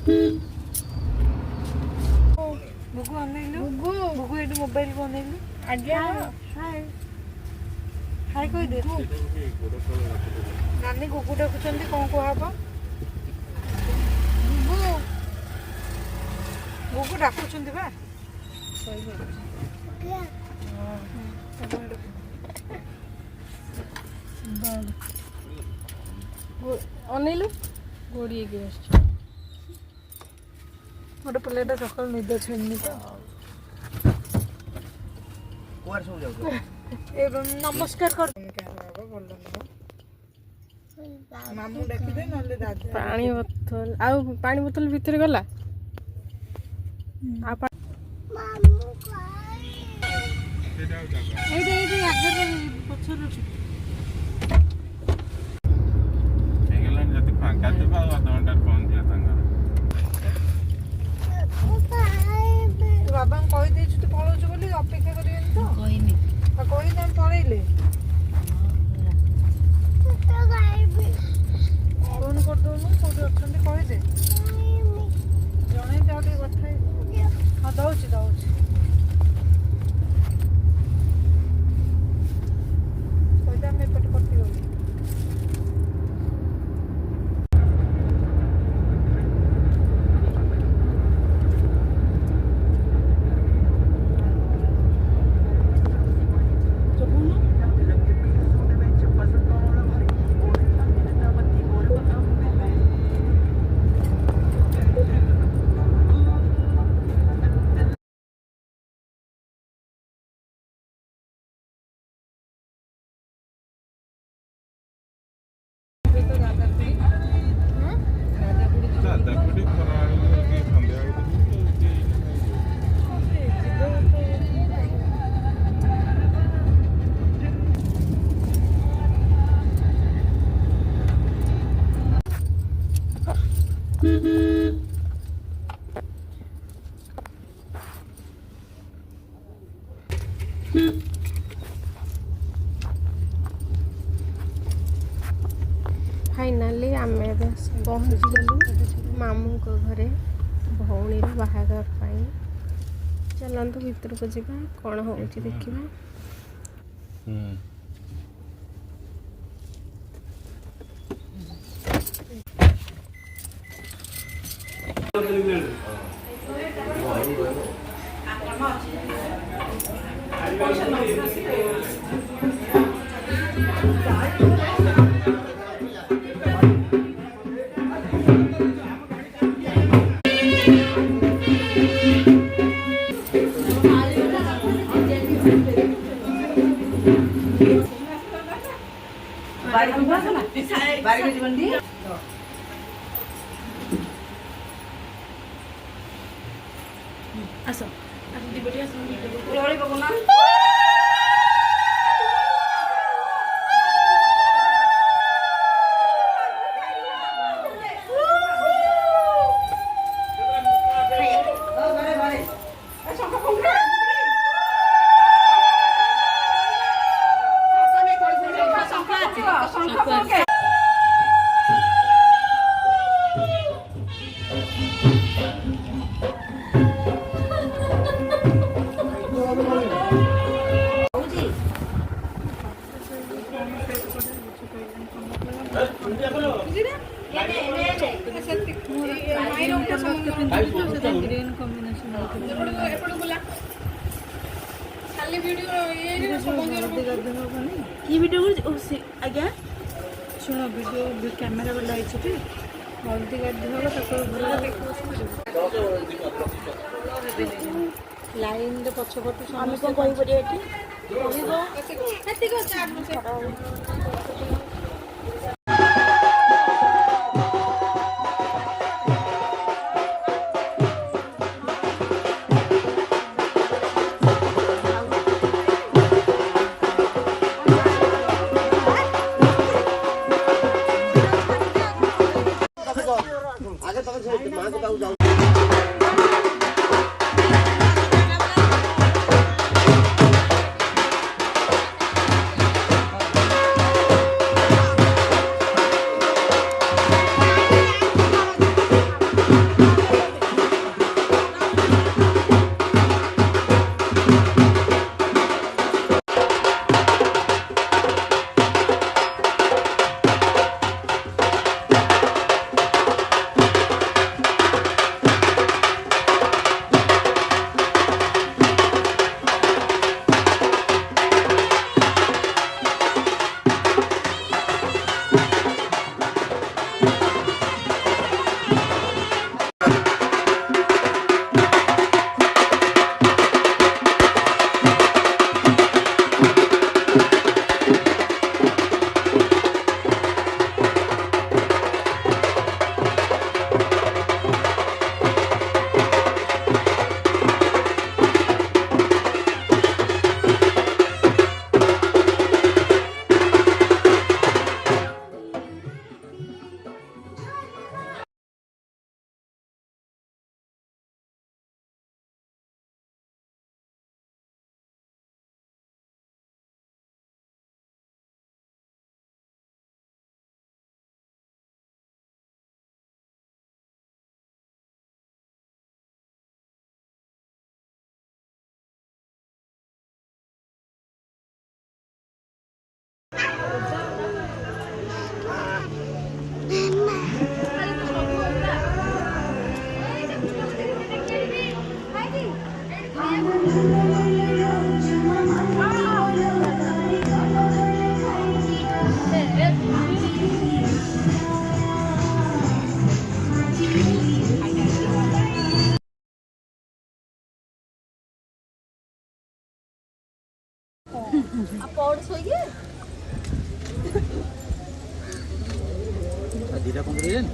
गुगु अनेलु गुगु AD mobile को अनेलु आज्ञा हाय हाय कोई दे नानी गुगु डाकुचंदी कोन को हबो गुगु गुगु डाकुचंदी बा सही हो अनिलु गोड़ी के मोटे प्लेट सकाल निद छेनी तो नमस्कार कर मामू डाकी दे नले दादा पानी बोतल आउ पानी बोतल भीतर गला आ मामू काय एडे एडे आगे पछर एगला जति फांका ते बा अधघंटा पहुंच दिया तंगा तो बाबा कहि दे तू पळौछ बोली अपेक्षा करियन तो कहिनी आ कहि हम पळैले फोन कर दोनु कोठी अछंती कहि दे जणे जाउ दे बठाई हां दउची कोइदा में पट पट्टी हो फाइनाली आम पहुँची गलु मामू को घरे भौणी बाहागर चलतु भीतर को जा कौन हो देखा आसो दीपटी आसो लड़ी पकना आज्ञा शुण वीडियो कैमेरा वाला आई हल्दी लाइन पछपट समस्त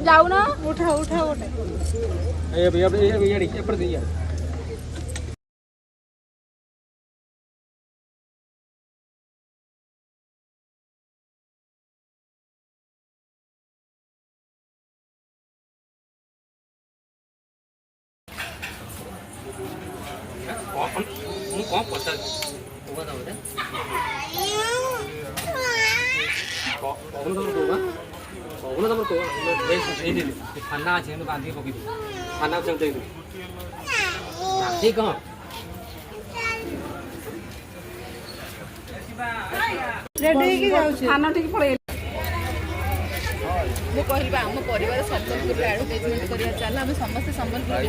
जाऊ ना उठा उठा उठा भैया पर दिया कौन पता होगा तो बोले कौन तो होगा कौन तो होगा बेस नहीं दे खाना আছে আমি বাঁধি পকি দি খানা চল দেই না ঠিক কহ रेडी ହେଇକି ଯାଉଛି खाना ठीक पड़े ମୁଁ କହିଲି ଆମ ପରିବାର ସମ୍ବଲପୁରରେ ଆଡଭର୍ଟାଇଜମେଣ୍ଟ କରିବା ଚାଲ ଆମେ ସମସ୍ତେ ସମ୍ବଲପୁରରେ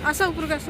ଆସ ଉପରକୁ ଆସ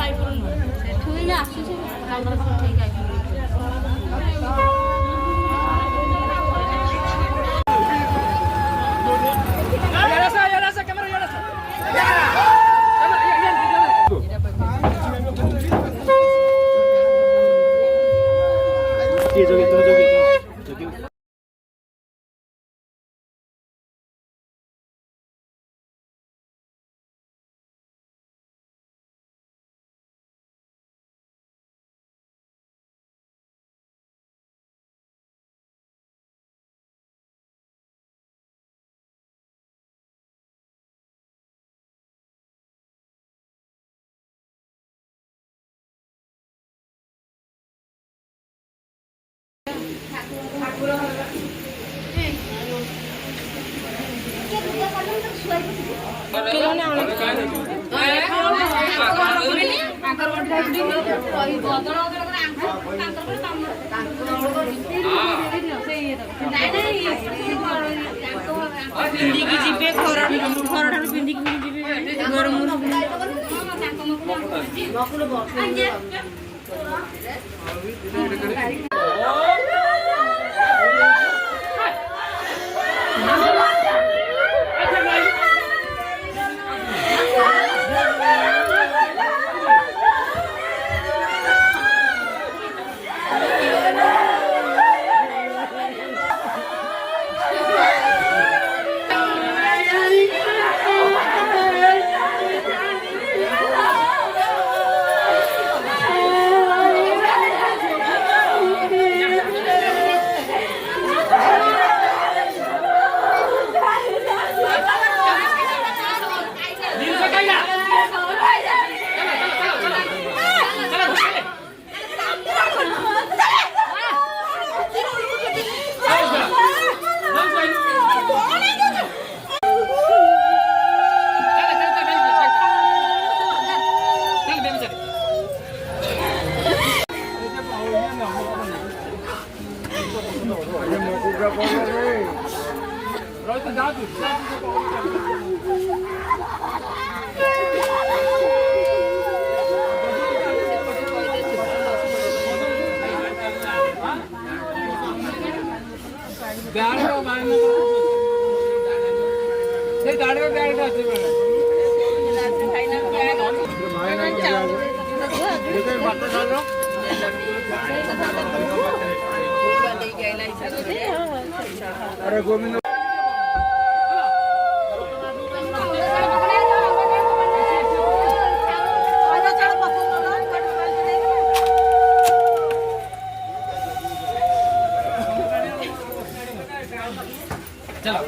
ସେଠୁ ହିଁ ଆସୁଛି ତାଙ୍କର ଠିକ୍ ये जोगी तो जोगी ପିନ୍ଧିକି ଯିବେ ଖରାଠାରୁ ପିନ୍ଧିକି ଯିବେ ଗରମ अरे गोविंद चलो